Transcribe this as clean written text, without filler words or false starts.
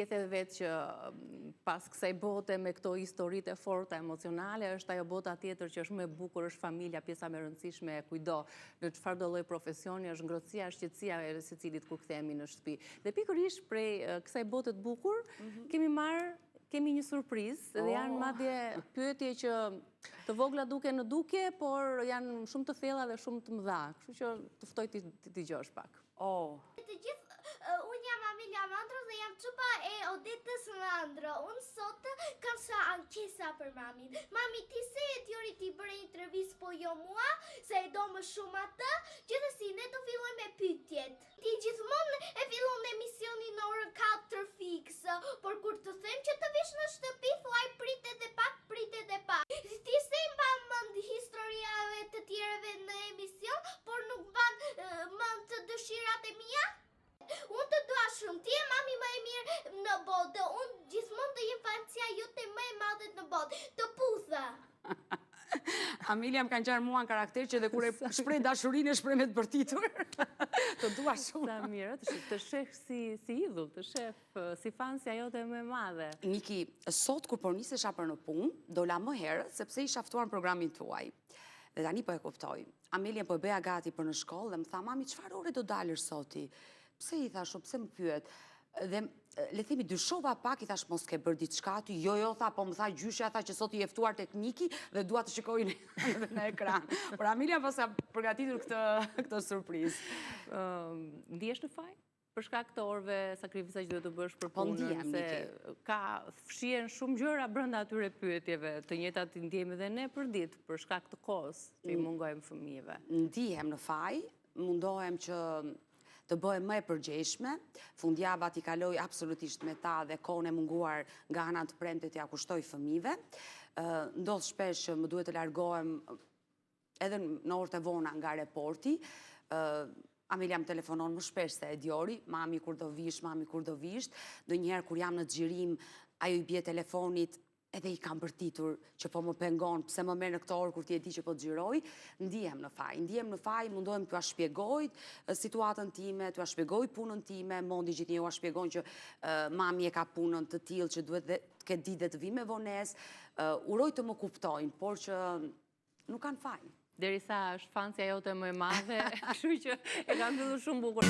ndjeth edhe vetë që pas kësaj bote me këto historitë e forta emocionale, është ajo bota tjetër që është më e bukur, është familja, pjesa më e rëndësishme e kujdo në çfarë do lloj profesioni, është ngrohtësia, është qetësia e secilit kur kthehemi në shtëpi. Dhe pikërisht prej kësaj bote të bukur, kemi një surprizë dhe janë madje pyetje që të vogla duke në dukje, por janë shumë të thella dhe shumë të mëdha. Kështu që të ftoj ti dëgjosh pak. Të gjithë, unë jam Amelia Mandro dhe jam çupa e Odetës Mandro. Unë sot kam sa ankesa për mamin. Mami, ti se e djori ti bëre intervistë po jo mua, se e do më shumë atë, gjithësi ne do fillojmë me pyetjet. Ti gjithmonë e fillon emisionin në orën 4 fiks, por kur të them që të vish në shtëpi, thuaj pritet e pak. Ti se mban mend historiave të tjerëve në emision, por nuk mban mend të dëshirat e mia? Unë të dua shumë, ti e mami më e mirë në botë, unë gjithmonë të jem fanësia jote më e madhe në botë, të putha. Amelia më kanë qarë mua në karakter që dhe kur e shprej dashurinë e shprej me të bërtitur. Të dua shumë. Sa mirë, të shef si idhull, të shef si fansja jote më e madhe. Niki, sot kur po nisesha për në punë, dola më herë, sepse isha ftuar në programin tuaj. Dhe tani po e kuptoj. Amelia po e bëja gati për në shkollë dhe më tha, mami, çfarë ore do dalësh soti? Pse i thashu, pse më pyet? Dhe le themi dyshova pak, i thash mos ke bërë diçka ty, jo, tha, po më tha gjyshja, tha që sot i eftuar tekniki dhe dua të shikoj në ekran. Por Amelia pas ka përgatitur këtë surprizë. Ndihesh në faj? Për shkak të orëve sakrifisa që duhet të bësh për punën, ndihem, se ka fshihen shumë gjëra brenda atyre pyetjeve, të njëjtat i ndjejmë edhe ne për ditë, për shkak të kohës që i mungojmë fëmijëve. Ndihem në faj, mundohem që të bëhem më e përgjegjshme. Fundjava t'i kaloj absolutisht me ta dhe kohën e munguar nga ana të premte t'ia kushtoj fëmijëve. Ndodh shpesh që më duhet të largohem edhe në orët e vona nga aeroporti. Amelia më telefonon më shpesh se e djori, mami kur do vish, mami kur do vish. Ndonjëherë kur jam në xhirim, ajo i bie telefonit, edhe i kam bërtitur që po më pengon, pse më merr në këtë orë kur ti e di që po xhiroj, ndihem në faj, mundohem t'ua shpjegoj situatën time, t'ua shpjegoj punën time, mondi gjithnjë ua shpjegon që mami e ka punën të tillë që duhet të ketë ditë të vi me vonesë, uroj të më kuptojnë, por që nuk kanë faj. Derisa është fansja jote më e madhe, kështu që e kam filluar shumë bukur.